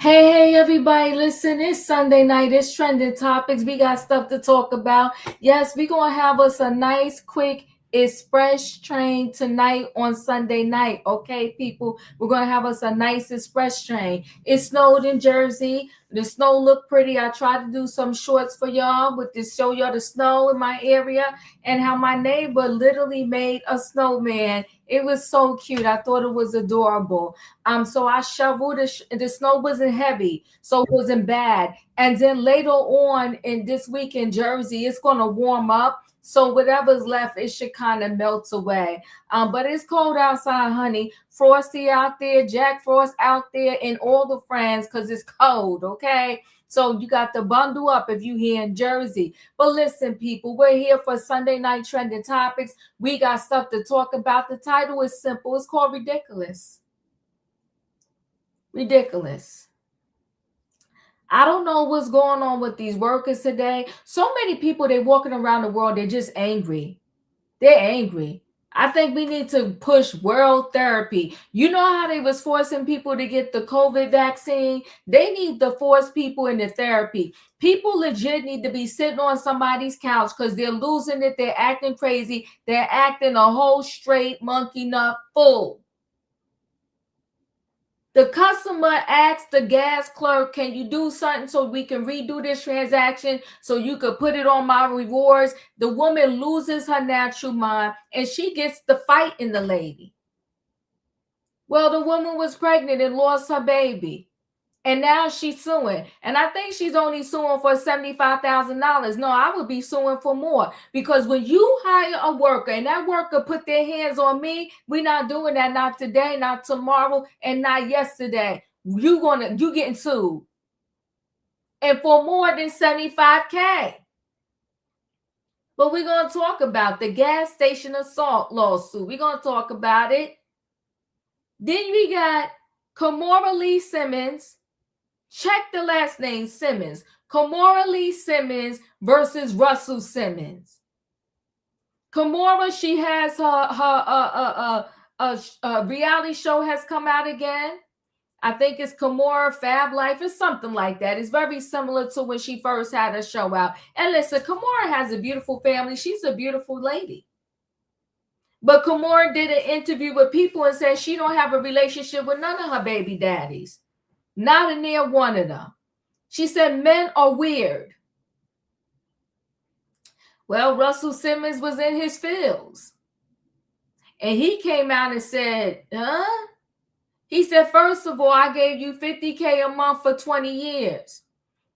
Hey, everybody, listen, it's Sunday night, it's trending topics. We got stuff to talk about. Yes, we're going to have us a nice, quick express train tonight on Sunday night. Okay, people, we're going to have us a nice express train. It snowed in Jersey. The snow looked pretty. I tried to do some shorts for y'all with this, show y'all the snow in my area and how my neighbor literally made a snowman. It was so cute. I thought it was adorable. So I shoveled the snow wasn't heavy, so it wasn't bad. And then later on in this week in Jersey, it's gonna warm up. So whatever's left, it should kind of melt away. But it's cold outside, honey. Frosty out there, Jack Frost out there, and all the friends, because it's cold, okay? So you got to bundle up if you here in Jersey. But listen, people, we're here for Sunday night trending topics. We got stuff to talk about. The title is simple. It's called Ridiculous. Ridiculous. I don't know what's going on with these workers today. So many people, they're walking around the world, they're just angry. They're angry. I think we need to push world therapy. You know how they was forcing people to get the COVID vaccine? They need to force people into therapy. People legit need to be sitting on somebody's couch because they're losing it. They're acting crazy. They're acting a whole straight monkey nut fool. The customer asks the gas clerk, can you do something so we can redo this transaction so you could put it on my rewards? The woman loses her natural mind and she gets to fighting the lady. Well, the woman was pregnant and lost her baby. And now she's suing. And I think she's only suing for $75,000. No, I would be suing for more. Because when you hire a worker and that worker put their hands on me, we're not doing that. Not today, not tomorrow, and not yesterday. You getting sued. And for more than $75K. But we're going to talk about the gas station assault lawsuit. We're going to talk about it. Then we got Kimora Lee Simmons. Check the last name, Simmons. Kimora Lee Simmons versus Russell Simmons. Kimora, she has her reality show has come out again. I think it's Kimora Fab Life. It's something like that. It's very similar to when she first had her show out. And listen, Kimora has a beautiful family. She's a beautiful lady. But Kimora did an interview with people and said she don't have a relationship with none of her baby daddies. Not a near one of them. She said men are weird. Well, Russell Simmons was in his feels. And he came out and said, huh? He said, first of all, I gave you $50K a month for 20 years.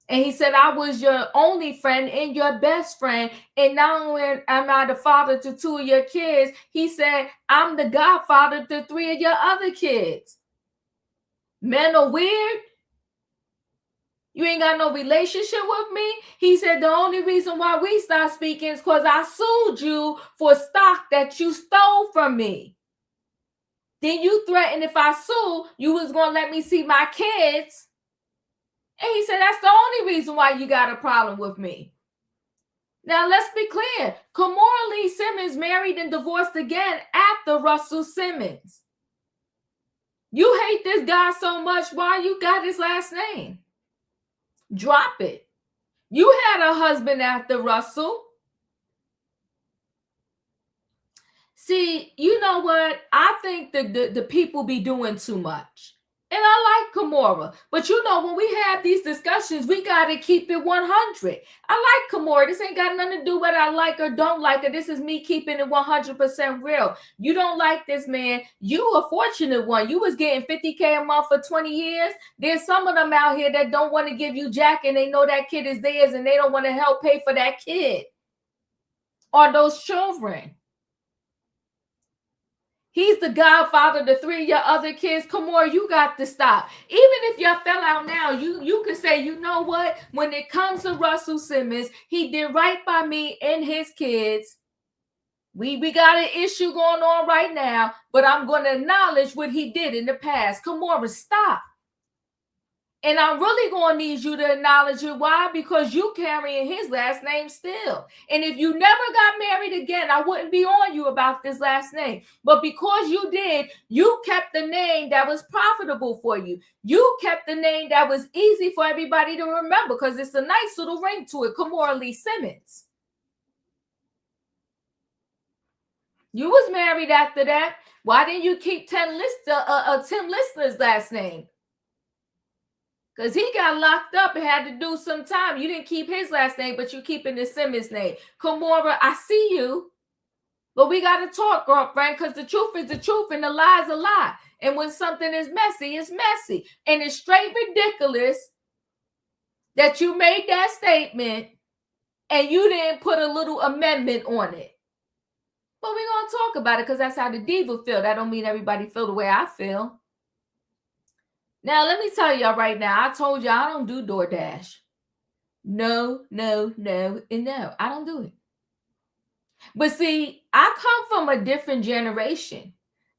And he said, I was your only friend and your best friend. And not only am I the father to 2 of your kids, he said, I'm the godfather to 3 of your other kids. Men are weird. You ain't got no relationship with me. He said the only reason why we stopped speaking is because I sued you for stock that you stole from me. Then you threatened if I sue, you was going to let me see my kids. And he said that's the only reason why you got a problem with me. Now, let's be clear. Kimora Lee Simmons married and divorced again after Russell Simmons. You hate this guy so much, why you got his last name? Drop it. You had a husband after Russell. See, you know what? I think the people be doing too much. And I like Kimora. But you know, when we have these discussions, we got to keep it 100. I like Kimora. This ain't got nothing to do with whether I like or don't like her. This is me keeping it 100% real. You don't like this man. You a fortunate one. You was getting $50K a month for 20 years. There's some of them out here that don't want to give you jack and they know that kid is theirs and they don't want to help pay for that kid or those children. He's the godfather to 3 of your other kids. Kimora, you got to stop. Even if y'all fell out now, you can say, you know what? When it comes to Russell Simmons, he did right by me and his kids. We got an issue going on right now, but I'm going to acknowledge what he did in the past. Kimora, stop. And I'm really going to need you to acknowledge it. Why? Because you carrying his last name still. And if you never got married again, I wouldn't be on you about this last name. But because you did, you kept the name that was profitable for you. You kept the name that was easy for everybody to remember because it's a nice little ring to it. Kimora Lee Simmons. You was married after that. Why didn't you keep Tim Listener's last name? Because he got locked up and had to do some time. You didn't keep his last name, but you keeping the Simmons name. Kimora, I see you. But we got to talk, girlfriend, because the truth is the truth and the lie is a lie. And when something is messy, it's messy. And it's straight ridiculous that you made that statement and you didn't put a little amendment on it. But we're going to talk about it because that's how the diva feel. That don't mean everybody feel the way I feel. Now, let me tell y'all right now, I told you I don't do DoorDash. No, and no. I don't do it. But see, I come from a different generation.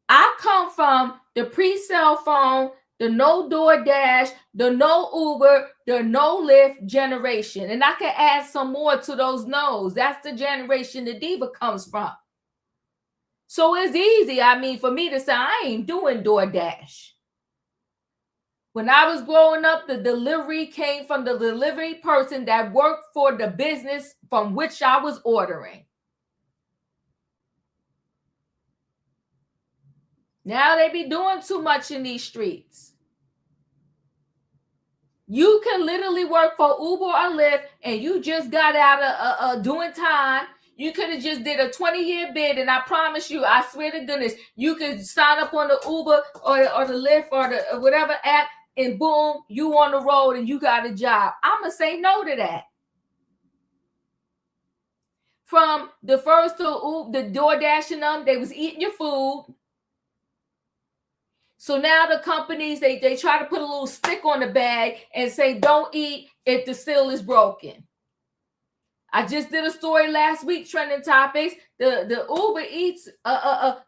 I come from the pre-cell phone, the no DoorDash, the no Uber, the no Lyft generation. And I can add some more to those no's. That's the generation the diva comes from. So it's easy, for me to say I ain't doing DoorDash. When I was growing up, the delivery came from the delivery person that worked for the business from which I was ordering. Now they be doing too much in these streets. You can literally work for Uber or Lyft and you just got out of doing time. You could have just did a 20-year bid, and I promise you, I swear to goodness, you could sign up on the Uber or the Lyft or the whatever app, and boom, you on the road and you got a job. I'm going to say no to that. From the first to the DoorDash and them, they was eating your food. So now the companies, they try to put a little stick on the bag and say, don't eat if the seal is broken. I just did a story last week, trending topics. The Uber Eats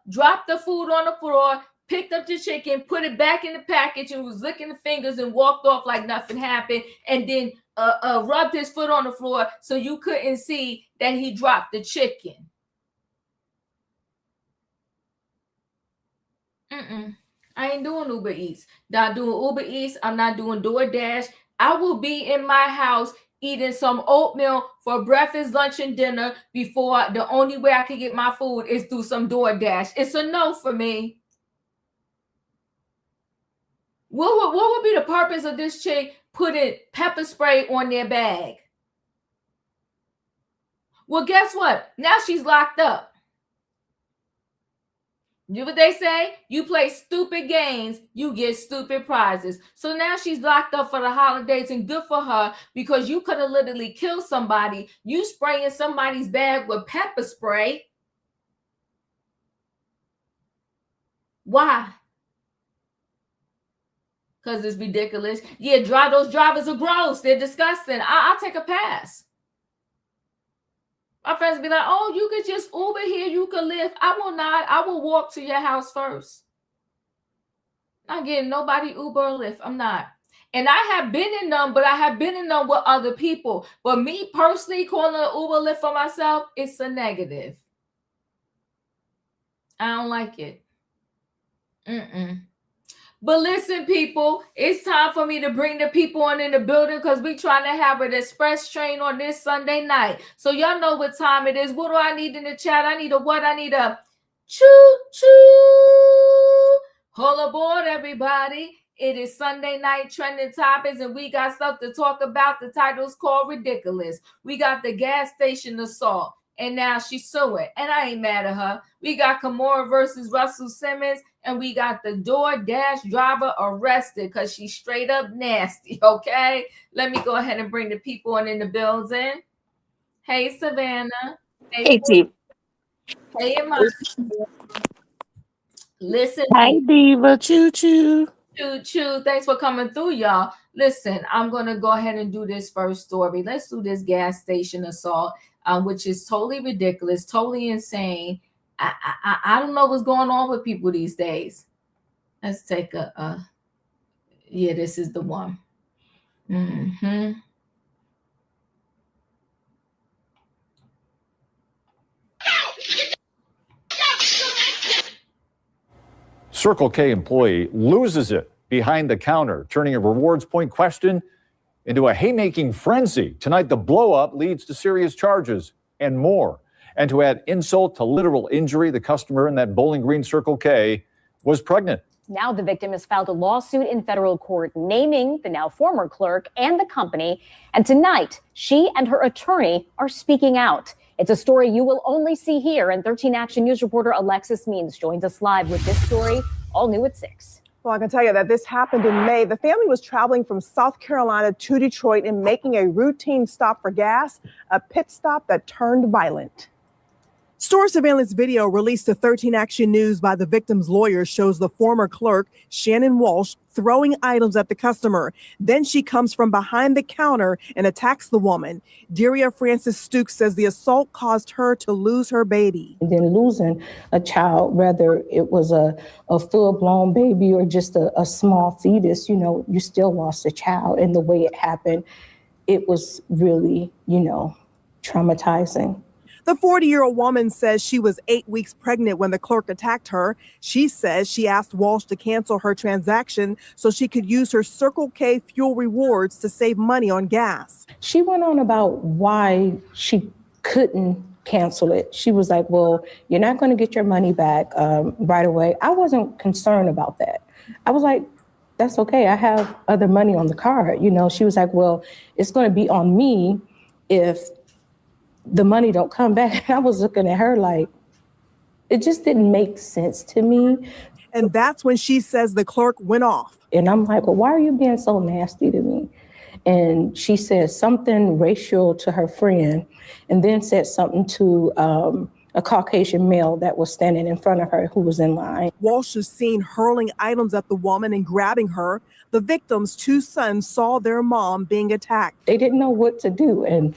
dropped the food on the floor, picked up the chicken, put it back in the package, and was licking the fingers and walked off like nothing happened, and then rubbed his foot on the floor so you couldn't see that he dropped the chicken. I ain't doing Uber Eats. Not doing Uber Eats. I'm not doing DoorDash. I will be in my house eating some oatmeal for breakfast, lunch, and dinner before the only way I can get my food is through some DoorDash. It's a no for me. What would be the purpose of this chick putting pepper spray on their bag? Well, guess what? Now she's locked up. You know what they say? You play stupid games, you get stupid prizes. So now she's locked up for the holidays, and good for her, because you could have literally killed somebody. You spraying somebody's bag with pepper spray. Why? Because it's ridiculous. Yeah, those drivers are gross. They're disgusting. I'll take a pass. My friends be like, oh, you could just Uber here. You could Lyft. I will not. I will walk to your house first. Not getting nobody Uber or Lyft. I'm not. And I have been in them, but I have been in them with other people. But me personally calling an Uber Lyft for myself, it's a negative. I don't like it. But listen, people, it's time for me to bring the people on in the building because we're trying to have an express train on this Sunday night. So y'all know what time it is. What do I need in the chat? I need a what? I need a choo-choo. Hold aboard, everybody. It is Sunday night trending topics, and we got stuff to talk about. The title's called Ridiculous. We got the gas station assault, and now she's suing, and I ain't mad at her. We got Kimora versus Russell Simmons, and we got the DoorDash driver arrested because she's straight up nasty, okay? Let me go ahead and bring the people on in the building. Hey, Savannah. Hey, T. Hey, Emma. Listen, Hi, Diva. Choo choo. choo. Thanks for coming through, y'all. Listen, I'm gonna go ahead and do this first story. Let's do this gas station assault, which is totally ridiculous, totally insane. I don't know what's going on with people these days. Let's take yeah, this is the one. Mm-hmm. Circle K employee loses it behind the counter, turning a rewards point question into a haymaking frenzy. Tonight, the blow-up leads to serious charges and more. And to add insult to literal injury, the customer in that Bowling Green Circle K was pregnant. Now the victim has filed a lawsuit in federal court naming the now former clerk and the company. And tonight, she and her attorney are speaking out. It's a story you will only see here. And 13 Action News reporter Alexis Means joins us live with this story, all new at 6. Well, I can tell you that this happened in May. The family was traveling from South Carolina to Detroit and making a routine stop for gas, a pit stop that turned violent. Store surveillance video released to 13 Action News by the victim's lawyer shows the former clerk, Shannon Walsh, throwing items at the customer. Then she comes from behind the counter and attacks the woman. Deria Francis Stooks says the assault caused her to lose her baby. And then losing a child, whether it was a full-blown baby or just a small fetus, you still lost a child. And the way it happened, it was really, traumatizing. The 40-year-old woman says she was 8 weeks pregnant when the clerk attacked her. She says she asked Walsh to cancel her transaction so she could use her Circle K fuel rewards to save money on gas. She went on about why she couldn't cancel it. She was like, well, you're not going to get your money back right away. I wasn't concerned about that. I was like, that's okay. I have other money on the card. She was like, well, it's going to be on me if the money don't come back. I was looking at her like, it just didn't make sense to me. And that's when she says the clerk went off. And I'm like, well, why are you being so nasty to me? And she said something racial to her friend and then said something to a Caucasian male that was standing in front of her who was in line. Walsh is seen hurling items at the woman and grabbing her. The victim's 2 sons saw their mom being attacked. They didn't know what to do. And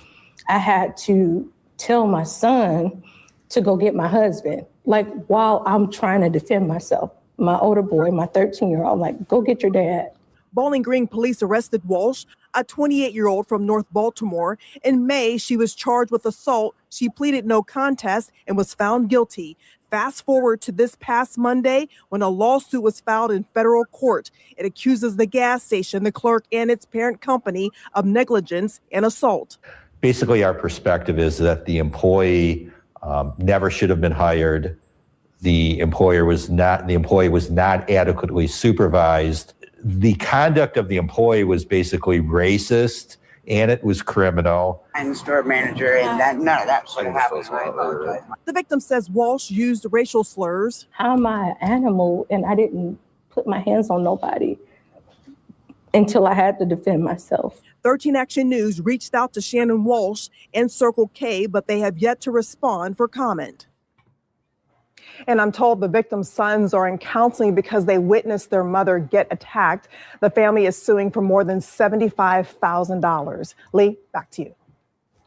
I had to tell my son to go get my husband, like while I'm trying to defend myself. My older boy, my 13-year-old, like, go get your dad. Bowling Green police arrested Walsh, a 28-year-old from North Baltimore. In May, she was charged with assault. She pleaded no contest and was found guilty. Fast forward to this past Monday when a lawsuit was filed in federal court. It accuses the gas station, the clerk, and its parent company of negligence and assault. Basically, our perspective is that the employee never should have been hired. The employee was not adequately supervised. The conduct of the employee was basically racist and it was criminal. I'm the store manager, and none of that should have happened. So I apologize. The victim says Walsh used racial slurs. How am I an animal? And I didn't put my hands on nobody until I had to defend myself. 13 Action News reached out to Shannon Walsh and Circle K, but they have yet to respond for comment. And I'm told the victim's sons are in counseling because they witnessed their mother get attacked. The family is suing for more than $75,000. Lee, back to you.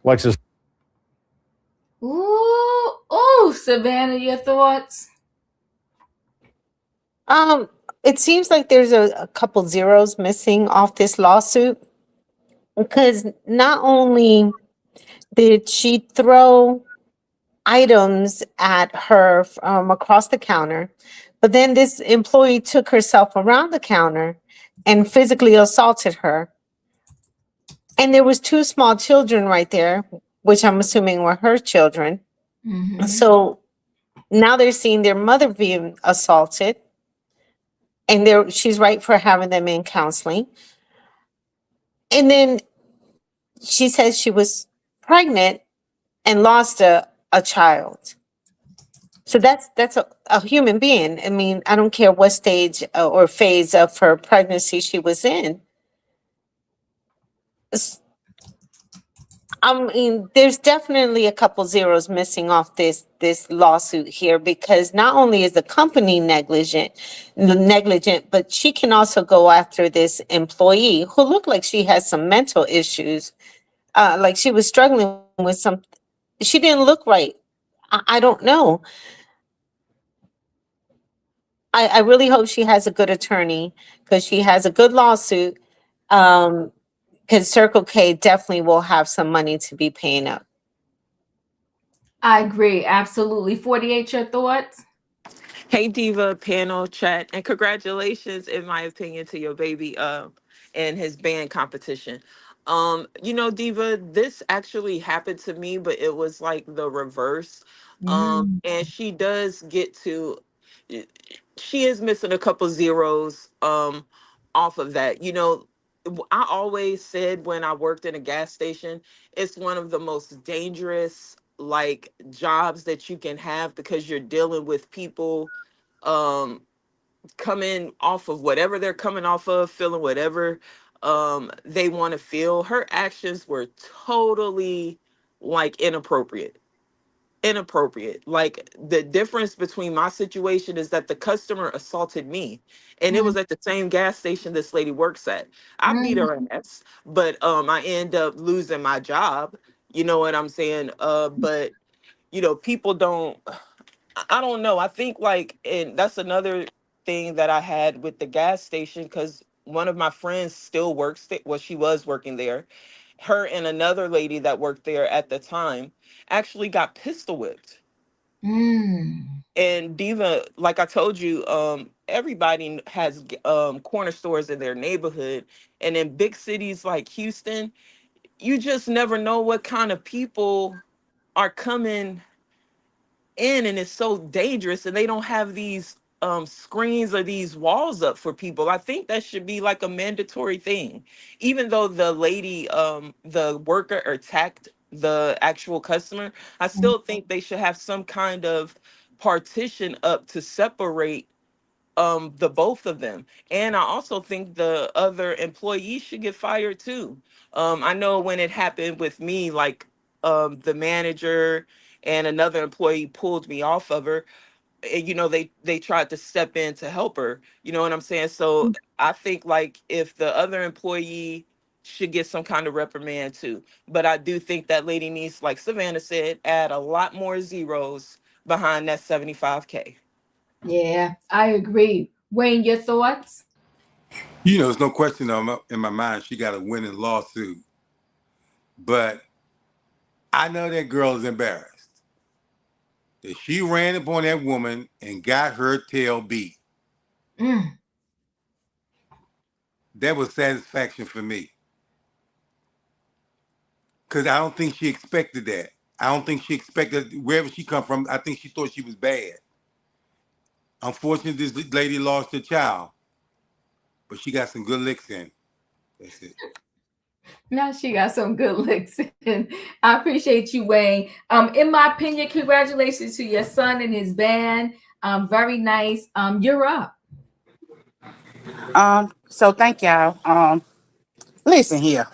Alexis. Ooh, Savannah, your thoughts? It seems like there's a couple zeros missing off this lawsuit, because not only did she throw items at her from across the counter, but then this employee took herself around the counter and physically assaulted her. And there was 2 small children right there, which I'm assuming were her children. Mm-hmm. So now they're seeing their mother being assaulted, and she's right for having them in counseling. And then she says she was pregnant and lost a child. So that's a human being. I mean, I don't care what stage or phase of her pregnancy she was in. I mean, there's definitely a couple zeros missing off this lawsuit here, because not only is the company negligent, but she can also go after this employee who looked like she has some mental issues. Like she was struggling with some. She didn't look right. I don't know. I really hope she has a good attorney, because she has a good lawsuit. Because Circle K definitely will have some money to be paying up. I agree. Absolutely. 48, your thoughts? Hey Diva, panel, chat, and congratulations, in my opinion, to your baby and his band competition. Diva, this actually happened to me, but it was like the reverse. Mm. And she does get to she is missing a couple zeros off of that. I always said when I worked in a gas station, it's one of the most dangerous like jobs that you can have, because you're dealing with people um coming off of whatever they're coming off of, feeling whatever they want to feel. Her actions were totally like inappropriate. Like the difference between my situation is that the customer assaulted me, and it Mm. was at the same gas station this lady works at. I beat Mm. her ass, but I end up losing my job. You know what I'm saying? But people don't. I don't know. I think like, and that's another thing that I had with the gas station, because one of my friends still works there. Well, she was working there. Her and another lady that worked there at the time actually got pistol whipped. Mm. And Diva, like I told you, everybody has corner stores in their neighborhood, and in big cities like Houston, you just never know what kind of people are coming in, and it's so dangerous, and they don't have these screens or these walls up for people. I think that should be like a mandatory thing, even though the worker attacked the actual customer. I still think they should have some kind of partition up to separate the both of them. And I also think the other employees should get fired too. I know when it happened with me, like the manager and another employee pulled me off of her, and they tried to step in to help her. You know what I'm saying? So I think like if the other employee should get some kind of reprimand too. But I do think that lady needs, like Savannah said, add a lot more zeros behind that 75K. Yeah, I agree. Wayne, your thoughts? There's no question in my mind she got a winning lawsuit. But I know that girl is embarrassed that she ran upon that woman and got her tail beat. Mm. That was satisfaction for me. Because I don't think she expected that. I don't think she expected, wherever she come from, I think she thought she was bad. Unfortunately, this lady lost her child, but she got some good licks in. That's it. Now she got some good licks in. I appreciate you, Wayne. In my opinion, congratulations to your son and his band. Very nice. You're up. So thank y'all. Listen here.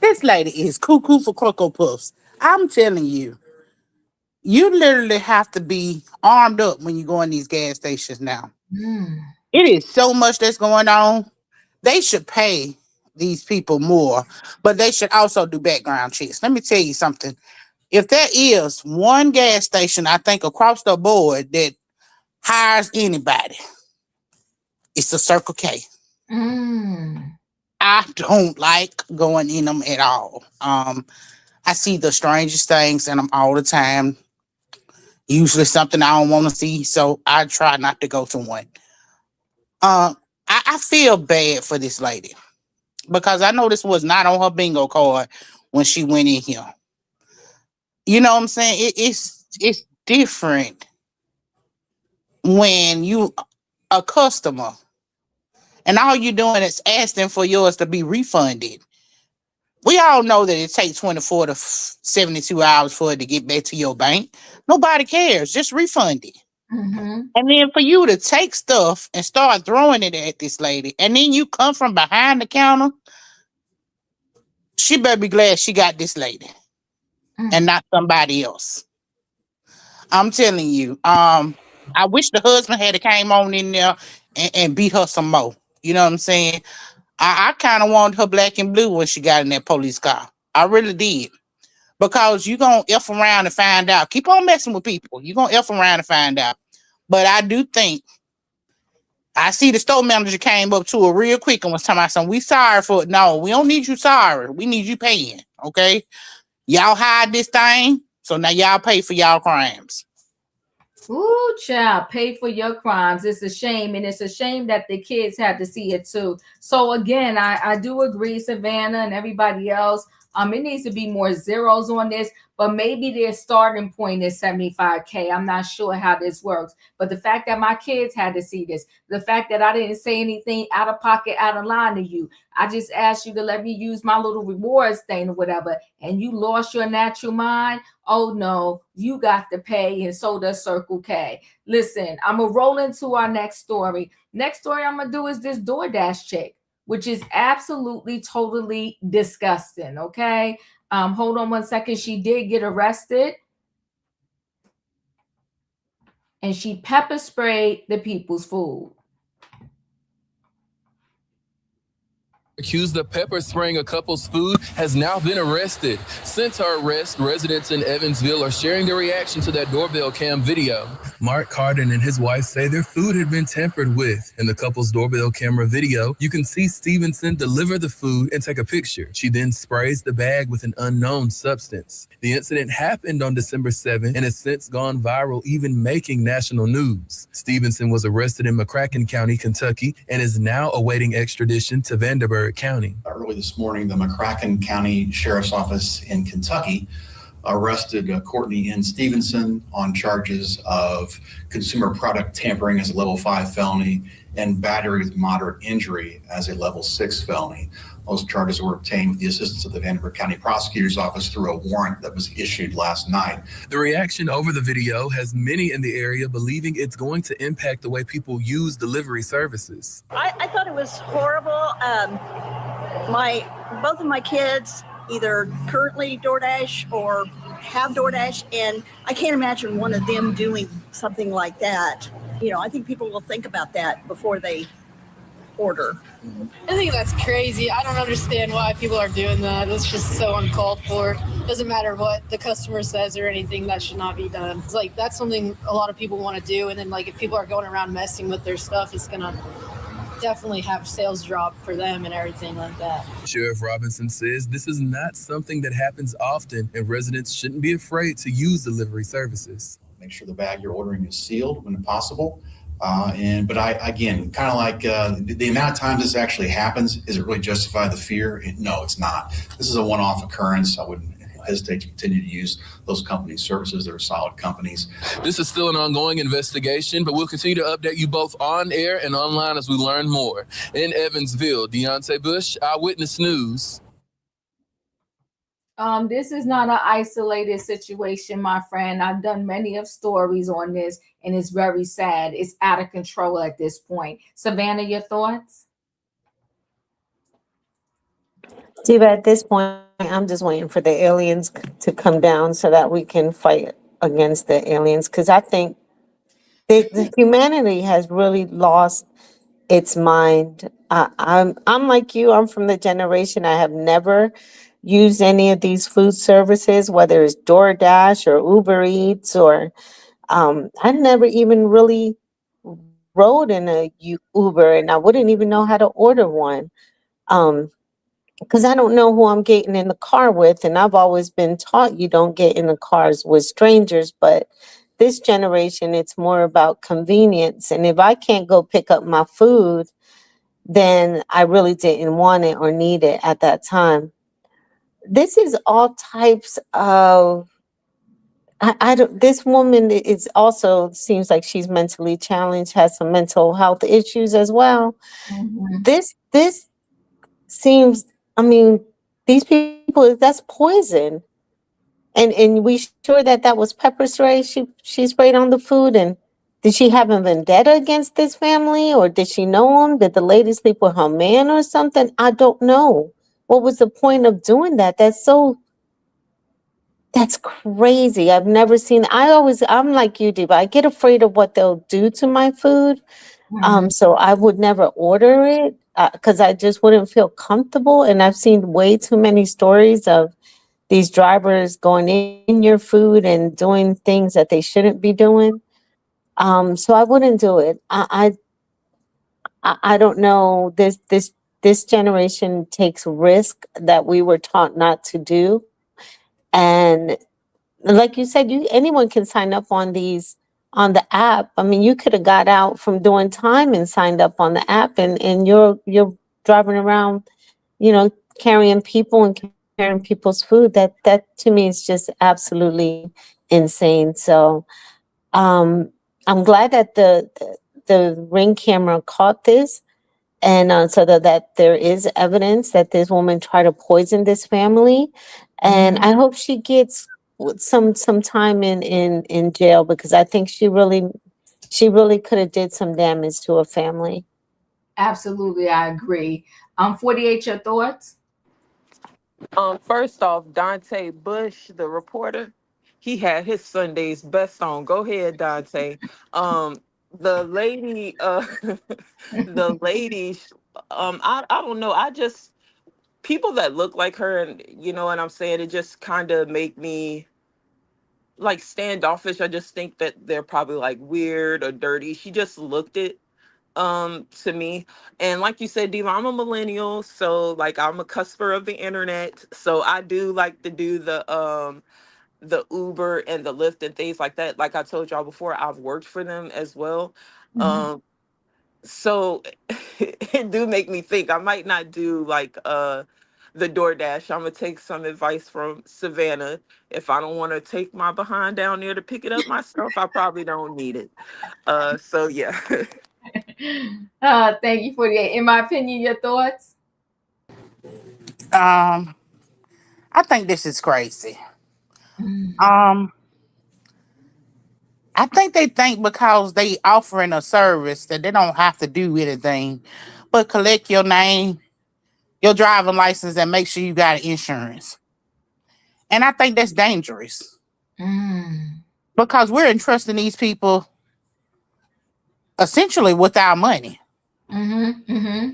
This lady is cuckoo for Cocoa Puffs. I'm telling you, you literally have to be armed up when you go in these gas stations now. Mm. It is so much that's going on. They should pay these people more, but they should also do background checks. Let me tell you something. If there is one gas station, I think across the board, that hires anybody, it's the Circle K. Mm. I don't like going in them at all. I see the strangest things in them all the time. Usually something I don't want to see, so I try not to go to one. I feel bad for this lady because I know this was not on her bingo card when she went in here. You know what I'm saying? It's different when you a customer and all you're doing is asking for yours to be refunded. We all know that it takes 24 to 72 hours for it to get back to your bank. Nobody cares. Just refund it. Mm-hmm. And then for you to take stuff and start throwing it at this lady, and then you come from behind the counter, she better be glad she got this lady. and not somebody else. I'm telling you. I wish the husband had came on in there and beat her some more. You know what I'm saying? I kind of wanted her black and blue when she got in that police car. I really did. Because you going to F around and find out. Keep on messing with people. You're going to F around and find out. But I do think, I see the store manager came up to her real quick and was talking about something. We sorry for it. No, we don't need you sorry. We need you paying. Okay? Y'all hide this thing, so now y'all pay for y'all crimes. Ooh, child, pay for your crimes. It's a shame, and it's a shame that the kids had to see it too. So again, I do agree, Savannah and everybody else. It needs to be more zeros on this, but maybe their starting point is 75K. I'm not sure how this works, but the fact that my kids had to see this, the fact that I didn't say anything out of pocket, out of line to you, I just asked you to let me use my little rewards thing or whatever, and you lost your natural mind. Oh no, you got to pay, and so does Circle K. Listen, I'm gonna roll into our next story. Next story I'm gonna do is this DoorDash chick, which is absolutely totally disgusting. Okay, hold on one second. She did get arrested, and she pepper sprayed the people's food. Accused of pepper spraying a couple's food has now been arrested. Since her arrest, residents in Evansville are sharing their reaction to that doorbell cam video. Mark Carden and his wife say their food had been tampered with. In the couple's doorbell camera video, you can see Stevenson deliver the food and take a picture. She then sprays the bag with an unknown substance. The incident happened on December 7th and has since gone viral, even making national news. Stevenson was arrested in McCracken County, Kentucky, and is now awaiting extradition to Vanderburgh County. Early this morning, the McCracken County Sheriff's Office in Kentucky arrested Courtney N. Stevenson on charges of consumer product tampering as a level 5 felony and battery with moderate injury as a level 6 felony. Those charges were obtained with the assistance of the Vanderburgh County Prosecutor's Office through a warrant that was issued last night. The reaction over the video has many in the area believing it's going to impact the way people use delivery services. I thought it was horrible. Both of my kids either currently DoorDash or have DoorDash, and I can't imagine one of them doing something like that. You know, I think people will think about that before they order. I think that's crazy. I don't understand why people are doing that. It's just so uncalled for. Doesn't matter what the customer says or anything, that should not be done. It's like, that's something a lot of people want to do. And then like, if people are going around messing with their stuff, it's gonna definitely have sales drop for them and everything like that. Sheriff Robinson says this is not something that happens often, and residents shouldn't be afraid to use delivery services. Make sure the bag you're ordering is sealed when possible. But again, kind of like the amount of times this actually happens, is it really justify the fear? No, it's not. This is a one-off occurrence. I wouldn't hesitate to continue to use those companies' services. They're solid companies. This is still an ongoing investigation, but we'll continue to update you both on air and online as we learn more. In Evansville, Deontay Bush, Eyewitness News. This is not an isolated situation, my friend. I've done many of stories on this, and it's very sad. It's out of control at this point. Savannah, your thoughts? Steve, at this point, I'm just waiting for the aliens to come down so that we can fight against the aliens, because I think the humanity has really lost its mind. I'm like you. I'm from the generation. I have never used any of these food services, whether it's DoorDash or Uber Eats, or I never even really rode in a Uber, and I wouldn't even know how to order one. Because I don't know who I'm getting in the car with. And I've always been taught you don't get in the cars with strangers. But this generation, it's more about convenience. And if I can't go pick up my food, then I really didn't want it or need it at that time. This is all types of, this woman is also, seems like she's mentally challenged, has some mental health issues as well. Mm-hmm. This seems, I mean, these people, that's poison. And we sure that was pepper spray she sprayed on the food? And did she have a vendetta against this family, or did she know him? Did the lady sleep with her man or something? I don't know. What was the point of doing that? That's so That's crazy. I've never seen. I'm like you, Diva. I get afraid of what they'll do to my food. So I would never order it because I just wouldn't feel comfortable. And I've seen way too many stories of these drivers going in your food and doing things that they shouldn't be doing. So I wouldn't do it. I don't know. This generation takes risk that we were taught not to do. And like you said, anyone can sign up on the app. I mean, you could have got out from doing time and signed up on the app, and you're driving around, carrying people and carrying people's food. That to me is just absolutely insane. So I'm glad that the Ring camera caught this, and so that there is evidence that this woman tried to poison this family, and I hope she gets some time in jail, because I think she really could have did some damage to a family. Absolutely, I agree. 48, your thoughts? First off, Dante Bush, the reporter, he had his Sunday's best on. Go ahead, Dante. The lady, the lady, I don't know. I just people that look like her, and you know what I'm saying. It just kind of make me like standoffish. I just think that they're probably like weird or dirty. She just looked it to me. And like you said, Diva, I'm a millennial, so like I'm a cusper of the internet. So I do like to do the Uber and the Lyft and things like that. Like I told y'all before, I've worked for them as well. So it do make me think I might not do like the DoorDash. I'm gonna take some advice from Savannah. If I don't want to take my behind down there to pick it up myself, I probably don't need it. So yeah. Thank you, 48. In my opinion, your thoughts? I think this is crazy. I think they think because they offering a service that they don't have to do anything but collect your name, your driving license, and make sure you got insurance. And I think that's dangerous because we're entrusting these people essentially with our money.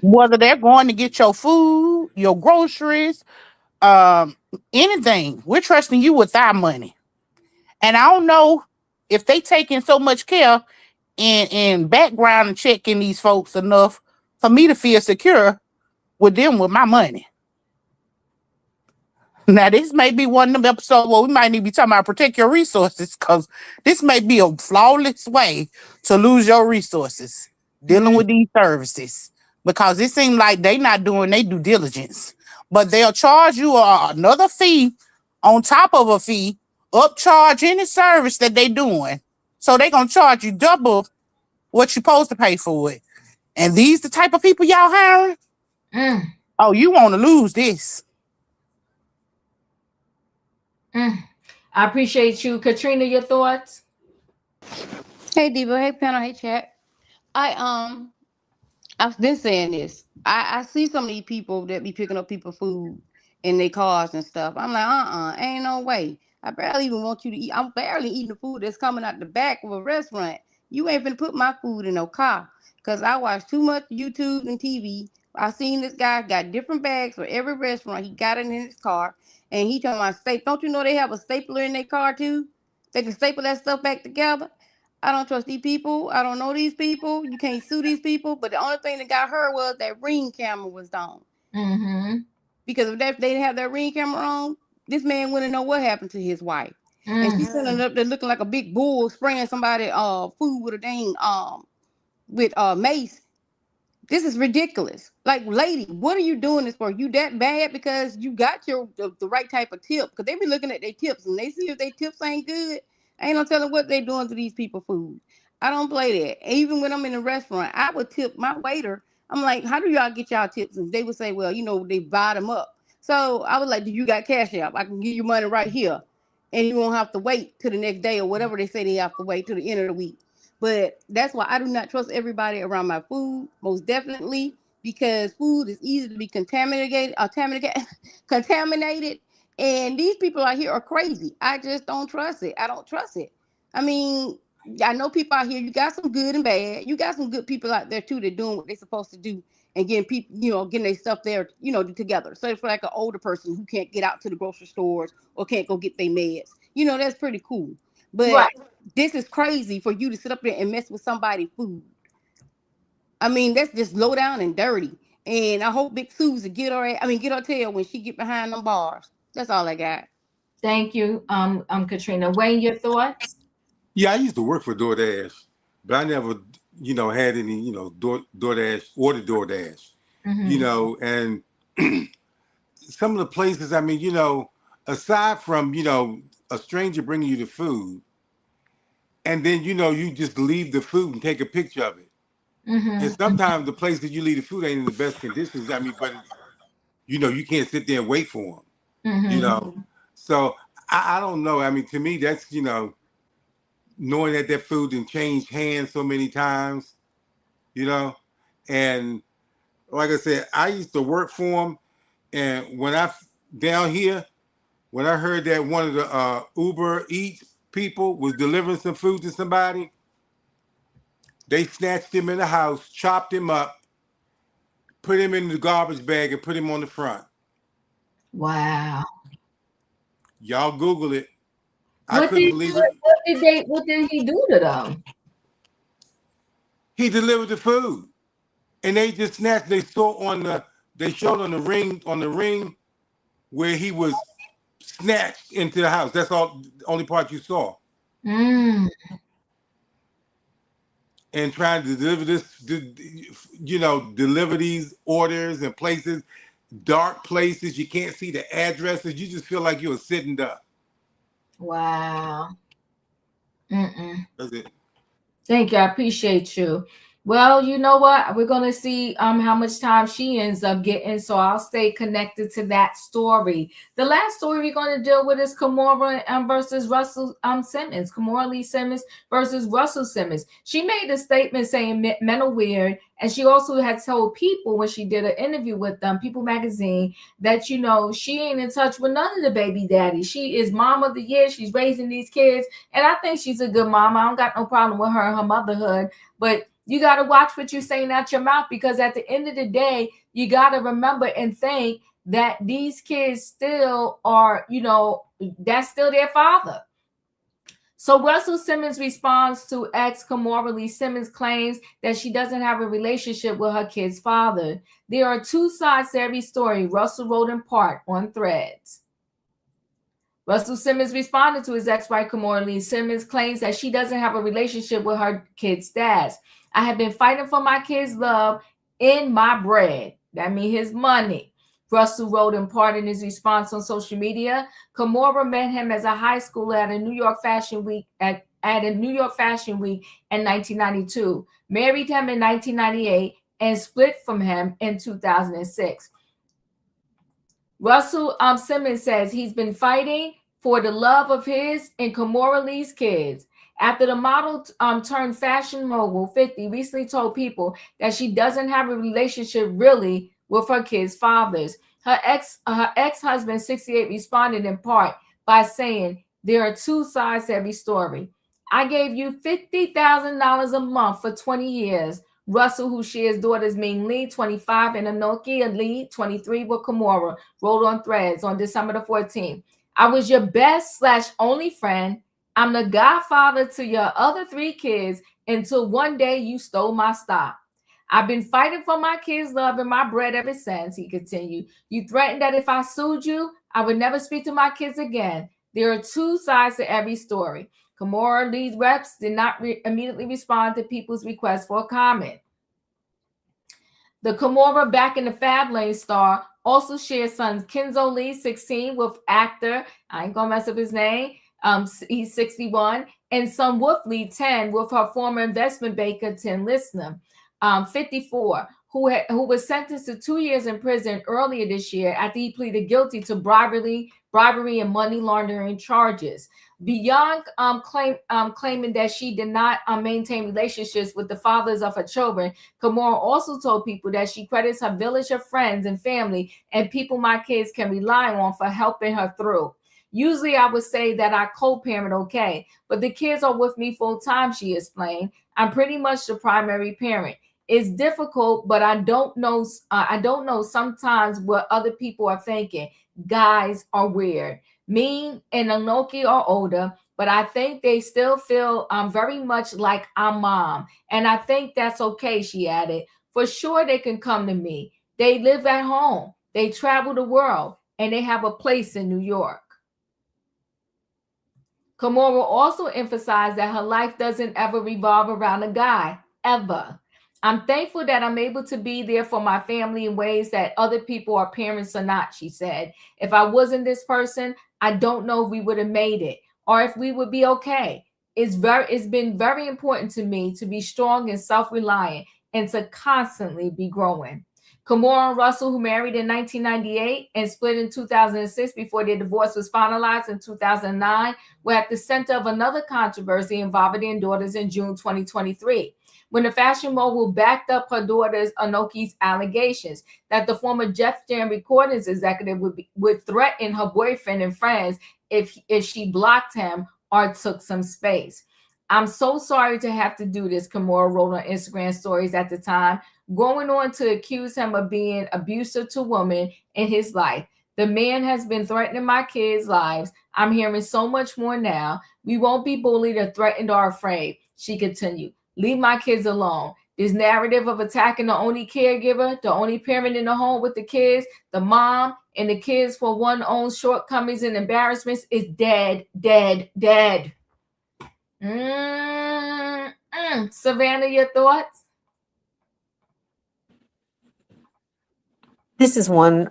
Whether they're going to get your food, your groceries, anything, we're trusting you with our money. And I don't know if they taking so much care in background and checking these folks enough for me to feel secure with them with my money. Now, this may be one of them episodes where we might need to be talking about protect your resources, because this may be a flawless way to lose your resources dealing with these services, because it seems like they not doing their due diligence. But they'll charge you another fee on top of a fee, upcharge any service that they doing. So they going to charge you double what you're supposed to pay for it. And these the type of people y'all hiring? Oh, you want to lose this. I appreciate you. Katrina, your thoughts? Hey Diva, hey panel, hey chat. I've been saying this. I see some of these people that be picking up people's food in their cars and stuff. I'm like, ain't no way. I barely even want you to eat. I'm barely eating the food that's coming out the back of a restaurant. You ain't finna put my food in no car. Cause I watch too much YouTube and TV. I seen this guy got different bags for every restaurant. He got it in his car, and he talking about staple. Don't you know they have a stapler in their car too? They can staple that stuff back together. I don't trust these people. I don't know these people. You can't sue these people. But the only thing that got her was that Ring camera was on. Because if they didn't have that Ring camera on, this man wouldn't know what happened to his wife. And she's sitting up there looking like a big bull spraying somebody food with a dang with mace. This is ridiculous. Like, lady, what are you doing this for? You that bad because you got the right type of tip? Because they be looking at their tips, and they see if their tips ain't good. Ain't no telling what they doing to these people food. I don't play that. Even when I'm in a restaurant, I would tip my waiter. I'm like, how do y'all get y'all tips? And they would say, well, they buy them up. So I was like, do you got cash app? I can give you money right here. And you won't have to wait till the next day or whatever they say they have to wait till the end of the week. But that's why I do not trust everybody around my food, most definitely, because food is easy to be contaminated, And these people out here are crazy. I just don't trust it. I don't trust it. I mean, I know people out here, you got some good and bad. You got some good people out there too that doing what they're supposed to do and getting people, getting their stuff there, together. So it's like an older person who can't get out to the grocery stores or can't go get their meds. That's pretty cool. But this is crazy for you to sit up there and mess with somebody's food. I mean, that's just low down and dirty. And I hope Big Susan get her tail when she get behind them bars. That's all I got. Thank you, Katrina. Wayne, your thoughts? Yeah, I used to work for DoorDash, but I never, had any, DoorDash or the DoorDash, and some of the places, I mean, aside from, a stranger bringing you the food, and then, you just leave the food and take a picture of it. And sometimes the place that you leave the food ain't in the best conditions. I mean, but, you can't sit there and wait for them, So I don't know. I mean, to me, that's, knowing that food didn't change hands so many times, and like I said, I used to work for them. And when down here, when I heard that one of the Uber Eats people was delivering some food to somebody, they snatched him in the house, chopped him up, put him in the garbage bag, and put him on the front. Wow. Y'all Google it. What did he do to them? He delivered the food, and they just snatched. They showed on the ring where he was snatched into the house. That's all. The only part you saw. And trying to deliver deliver these orders in places, dark places. You can't see the addresses. You just feel like you were sitting duck. Wow. That's it. Thank you. I appreciate you. Well, you know what? We're going to see how much time she ends up getting. So I'll stay connected to that story. The last story we're going to deal with is Kimora versus Russell Simmons. Kimora Lee Simmons versus Russell Simmons. She made a statement saying men are weird. And she also had told People when she did an interview with them, People magazine, that, she ain't in touch with none of the baby daddies. She is mom of the year. She's raising these kids. And I think she's a good mom. I don't got no problem with her and her motherhood. But you got to watch what you're saying out your mouth, because at the end of the day, you got to remember and think that these kids still are, that's still their father. So Russell Simmons responds to ex Kimora Lee Simmons' claims that she doesn't have a relationship with her kid's father. There are two sides to every story, Russell wrote in part on Threads. Russell Simmons responded to his ex-wife Kimora Lee Simmons' claims that she doesn't have a relationship with her kid's dad. I have been fighting for my kids' love in my bread. That means his money. Russell wrote in part in his response on social media. Kimora met him as a high schooler at a New York Fashion Week at a New York Fashion Week in 1992. Married him in 1998 and split from him in 2006. Russell Simmons says he's been fighting for the love of his and Kimora Lee's kids. After the model turned fashion mogul 50 recently told People that she doesn't have a relationship really with her kids' fathers. Her ex-husband, 68, responded in part by saying, there are two sides to every story. I gave you $50,000 a month for 20 years. Russell, who shares daughters Ming Lee, 25, and Anoki Lee, 23, with Kimora, wrote on Threads on December the 14th. I was your best/only friend. I'm the godfather to your other 3 kids until one day you stole my stock. I've been fighting for my kids' love and my bread ever since, he continued. You threatened that if I sued you, I would never speak to my kids again. There are two sides to every story. Kimora Lee's reps did not immediately respond to People's request for a comment. The Kimora Back in the Fab Lane star also shares sons Kenzo Lee, 16, with actor, I ain't gonna mess up his name, he's 61, and son Wolf Lee, 10, with her former investment banker, Tim Listener, 54. who was sentenced to 2 years in prison earlier this year after he pleaded guilty to bribery and money laundering charges. Beyond claiming that she did not maintain relationships with the fathers of her children, Kimora also told people that she credits her village of friends and family and people my kids can rely on for helping her through. Usually I would say that I co-parent okay, but the kids are with me full time, she explained. I'm pretty much the primary parent. It's difficult, but I don't know sometimes what other people are thinking. Guys are weird. Me and Anoki are older, but I think they still feel very much like I'm mom. And I think that's okay, she added. For sure they can come to me. They live at home. They travel the world, and they have a place in New York. Kimora also emphasized that her life doesn't ever revolve around a guy, ever. I'm thankful that I'm able to be there for my family in ways that other people or parents are not, she said. If I wasn't this person, I don't know if we would have made it or if we would be okay. It's been very important to me to be strong and self-reliant and to constantly be growing. Kimora and Russell, who married in 1998 and split in 2006 before their divorce was finalized in 2009, were at the center of another controversy involving their daughters in June 2023, when the fashion mogul backed up her daughter's Anoki's allegations that the former Jeff Jam Recordings executive would threaten her boyfriend and friends if she blocked him or took some space. I'm so sorry to have to do this, Kimora wrote on Instagram stories at the time, going on to accuse him of being abusive to women in his life. The man has been threatening my kids' lives. I'm hearing so much more now. We won't be bullied or threatened or afraid, she continued. Leave my kids alone. This narrative of attacking the only caregiver, the only parent in the home with the kids, the mom, and the kids for one's own shortcomings and embarrassments is dead, dead, dead. Savannah, your thoughts? This is one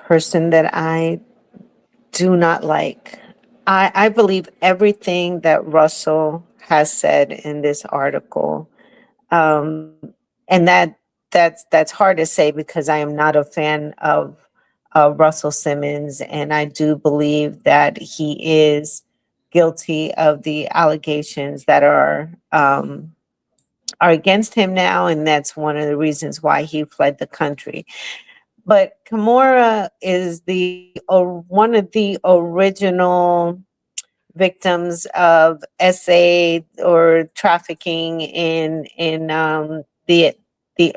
person that I do not like. I believe everything that Russell has said in this article. And that's hard to say because I am not a fan of Russell Simmons, and I do believe that he is guilty of the allegations that are against him now, and that's one of the reasons why he fled the country. But Kimora is one of the original victims of SA or trafficking in the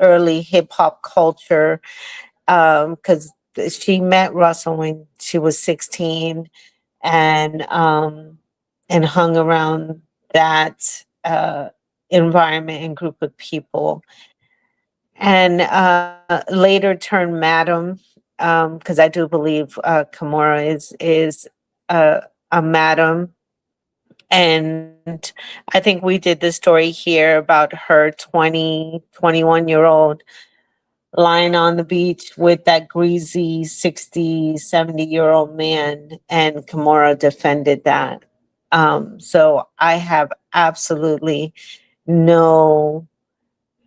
early hip hop culture, because she met Russell when she was 16 and hung around that environment and group of people, and later turned madam, because I do believe Kimora is a madam. And I think we did the story here about her 21-year-old lying on the beach with that greasy 60, 70-year-old man, and Kimora defended that. So I have absolutely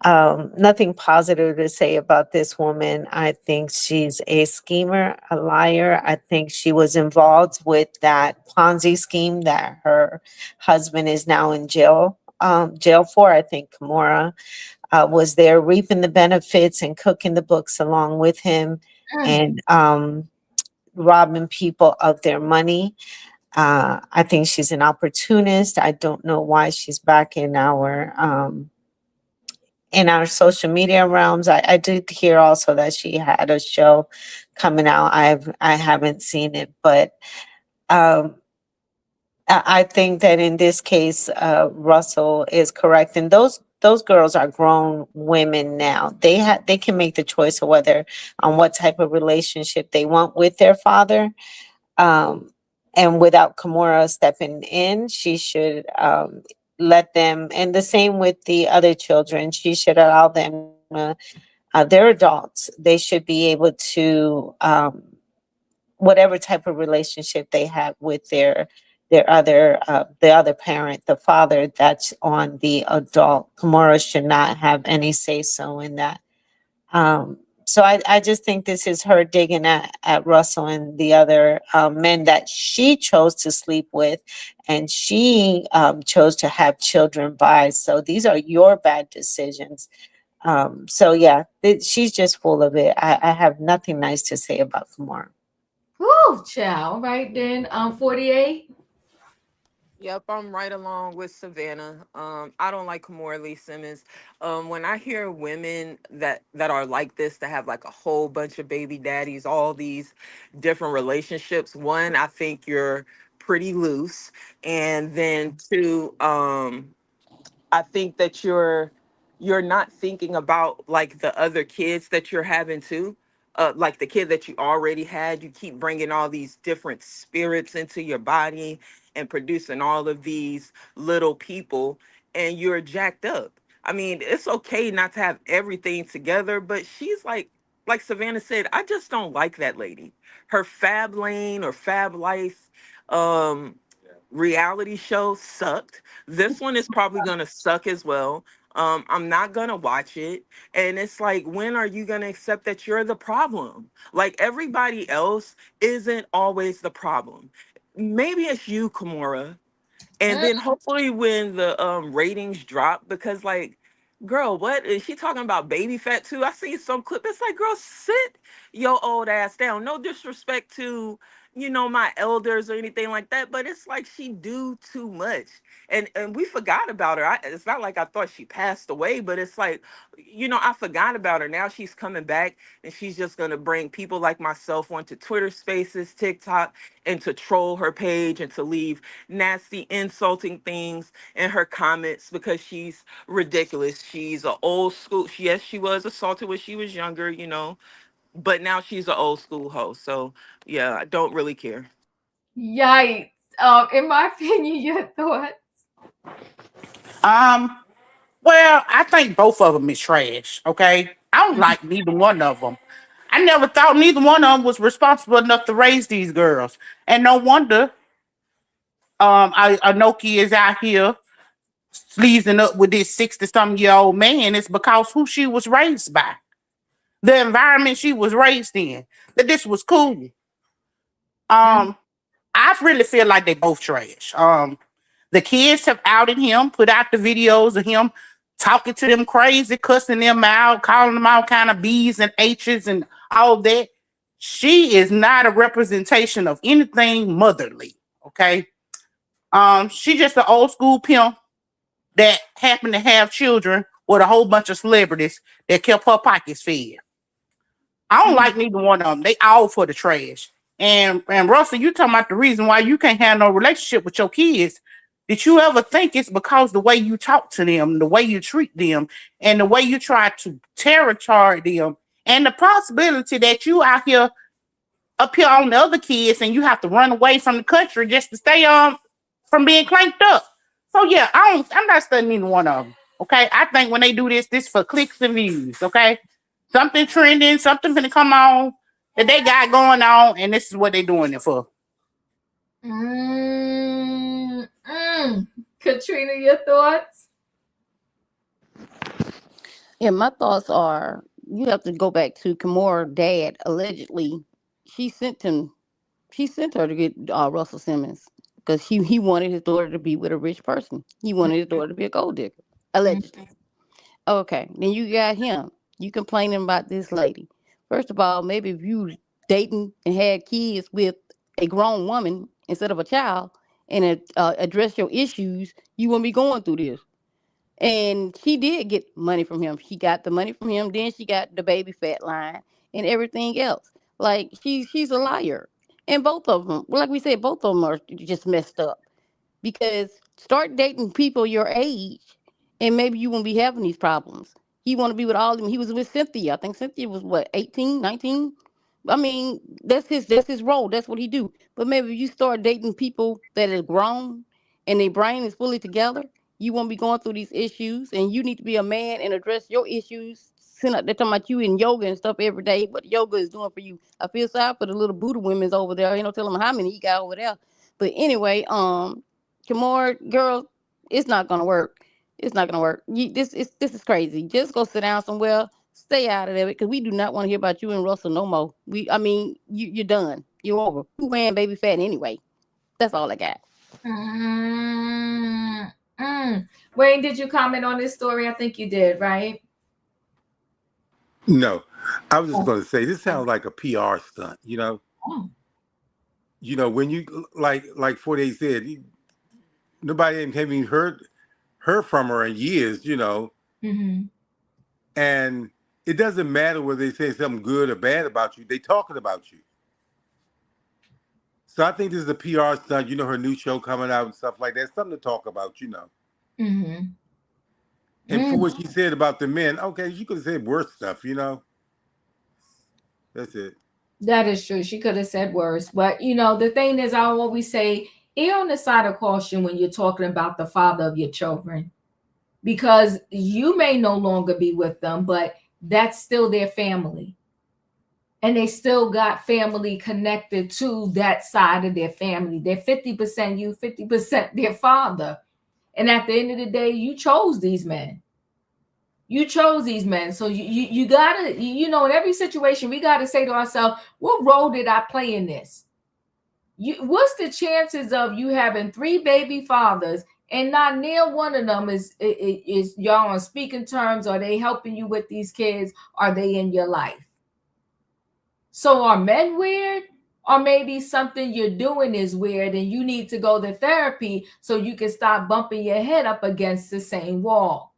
nothing positive to say about this woman. I think she's a schemer, a liar. I think she was involved with that Ponzi scheme that her husband is now in jail for. I think Kimora was there reaping the benefits and cooking the books along with him and robbing people of their money. I think she's an opportunist. I don't know why she's back in our social media realms. I did hear also that she had a show coming out. I haven't seen it, but I think that in this case, Russell is correct. And those girls are grown women now. They can make the choice of on what type of relationship they want with their father. And without Kimora stepping in, she should let them, and the same with the other children, she should allow them, they're adults. They should be able to, whatever type of relationship they have with the other parent, the father, that's on the adult. Kimora should not have any say so in that. So I just think this is her digging at Russell and the other men that she chose to sleep with, and she chose to have children by. So these are your bad decisions. So yeah, she's just full of it. I have nothing nice to say about Kimora. Whew, child. Right then, 48. Yep, I'm right along with Savannah. I don't like Kimora Lee Simmons. When I hear women that are like this, that have like a whole bunch of baby daddies, all these different relationships, one, I think you're pretty loose, and then two, I think that you're not thinking about like the other kids that you're having too. Like the kid that you already had, you keep bringing all these different spirits into your body and producing all of these little people, and you're jacked up. I mean, it's okay not to have everything together, but she's like Savannah said, I just don't like that lady. Her Fab Lane or Fab Life um reality show sucked. This one is probably gonna suck as well. I'm not gonna watch it. And it's like, when are you gonna accept that you're the problem? Like, everybody else isn't always the problem. Maybe it's you, Kimora. And then hopefully when the ratings drop, because like, girl, what is she talking about? Baby fat too? I see some clip. It's like, girl, sit your old ass down. No disrespect to, my elders or anything like that, but it's like she do too much. And we forgot about her. It's not like I thought she passed away, but it's like, I forgot about her. Now she's coming back, and she's just gonna bring people like myself onto Twitter Spaces, TikTok, and to troll her page and to leave nasty, insulting things in her comments because she's ridiculous. She's an old school. Yes, she was assaulted when she was younger, but now she's an old school host. So yeah, I don't really care. Yikes. In my opinion, your thoughts? Well, I think both of them is trash. Okay, I don't like neither one of them. I never thought neither one of them was responsible enough to raise these girls, and no wonder Anoki is out here sleazing up with this 60-something-year-old man. It's because who she was raised by, the environment she was raised in, that this was cool. I really feel like they both trash. The kids have outed him, put out the videos of him talking to them crazy, cussing them out, calling them all kind of B's and H's and all that. She is not a representation of anything motherly. Okay. She just an old school pimp that happened to have children with a whole bunch of celebrities that kept her pockets fed. I don't like neither one of them. They all for the trash. And Russell, you talking about the reason why you can't have no relationship with your kids. Did you ever think it's because the way you talk to them, the way you treat them, and the way you try to territory them, and the possibility that you out here up here on the other kids and you have to run away from the country just to stay from being clanked up. So yeah, I'm not studying either one of them. Okay. I think when they do this for clicks and views, okay? Something trending, something gonna come on that they got going on, and this is what they doing it for. Katrina, your thoughts? Yeah, my thoughts are, you have to go back to Kimora dad. Allegedly, she sent her to get Russell Simmons because he wanted his daughter to be with a rich person. He wanted his daughter to be a gold digger. Allegedly. Okay, then you got him. You complaining about this lady. First of all, maybe if you dating and had kids with a grown woman instead of a child and address your issues, you wouldn't be going through this. And she did get money from him. She got the money from him. Then she got the baby fat line and everything else. Like, she's a liar. And both of them, like we said, both of them are just messed up. Because start dating people your age, and maybe you won't be having these problems. He want to be with all of them. He was with Cynthia. I think Cynthia was what, 18, 19? I mean, that's his role. That's what he do. But maybe if you start dating people that are grown and their brain is fully together, you won't be going through these issues. And you need to be a man and address your issues. They're talking about you in yoga and stuff every day. What yoga is doing for you. I feel sorry for the little Buddha women's over there. Tell them how many he got over there. But anyway, Kimora, girl, it's not gonna work. It's not gonna work. This is crazy. Just go sit down somewhere, Stay out of there because we do not want to hear about you and Russell no more. You're done. You're over. You wearing baby fat anyway. That's all I got. Wayne, did you comment on this story? I think you did, right? No, I was just going to say this sounds like a PR stunt. When you like 48 said, nobody hadn't even heard from her in years. Mm-hmm. And it doesn't matter whether they say something good or bad about you; they talking about you. So I think this is a PR stunt. Her new show coming out and stuff like that. Something to talk about. Mm-hmm. And for what she said about the men, okay, she could have said worse stuff. That's it. That is true. She could have said worse. But, the thing is, I always say, err on the side of caution when you're talking about the father of your children. Because you may no longer be with them, but that's still their family. And they still got family connected to that side of their family. They're 50% you, 50% their father. And at the end of the day, you chose these men. You chose these men. So you gotta, in every situation, we gotta say to ourselves, what role did I play in this? What's the chances of you having 3 baby fathers and not near one of them is y'all on speaking terms? Are they helping you with these kids? Are they in your life? So are men weird? Or maybe something you're doing is weird and you need to go to therapy so you can stop bumping your head up against the same wall.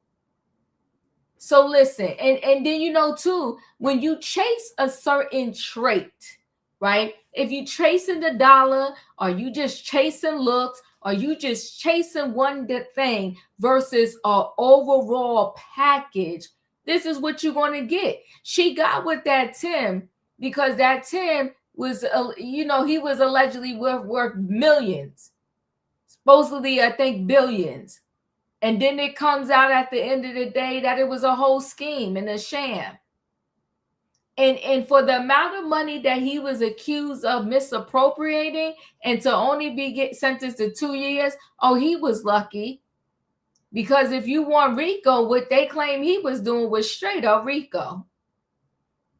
So listen, and then, too, when you chase a certain trait, right? If you're chasing the dollar, or you just chasing looks, or you just chasing one thing versus an overall package, this is what you're going to get. She got with that Tim because that Tim was, he was allegedly worth millions. Supposedly, I think billions. And then it comes out at the end of the day that it was a whole scheme and a sham. And for the amount of money that he was accused of misappropriating and to only be sentenced to 2 years, he was lucky. Because if you want RICO, what they claim he was doing was straight up RICO.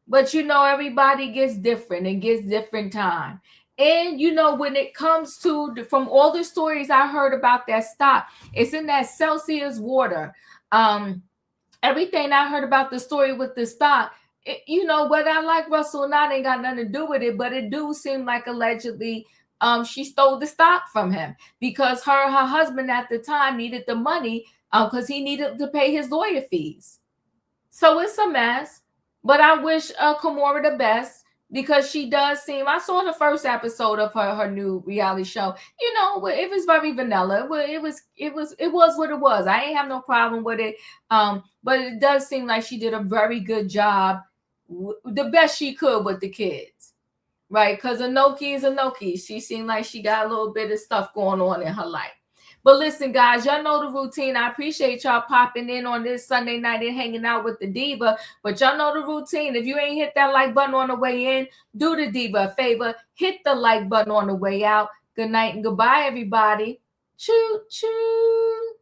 But everybody gets different and gets different time. And when it comes to, from all the stories I heard about that stock, it's in that Celsius water. Everything I heard about the story with the stock, whether I like Russell or not, ain't got nothing to do with it. But it do seem like allegedly she stole the stock from him because her husband at the time needed the money because he needed to pay his lawyer fees. So it's a mess. But I wish Kimora the best. Because she does seem, I saw the first episode of her new reality show. It was very vanilla. It was what it was. I ain't have no problem with it. But it does seem like she did a very good job, the best she could with the kids, right? Because Anoki is Anoki. She seemed like she got a little bit of stuff going on in her life. But listen, guys, y'all know the routine. I appreciate y'all popping in on this Sunday night and hanging out with the Diva. But y'all know the routine. If you ain't hit that like button on the way in, do the Diva a favor. Hit the like button on the way out. Good night and goodbye, everybody. Choo, choo.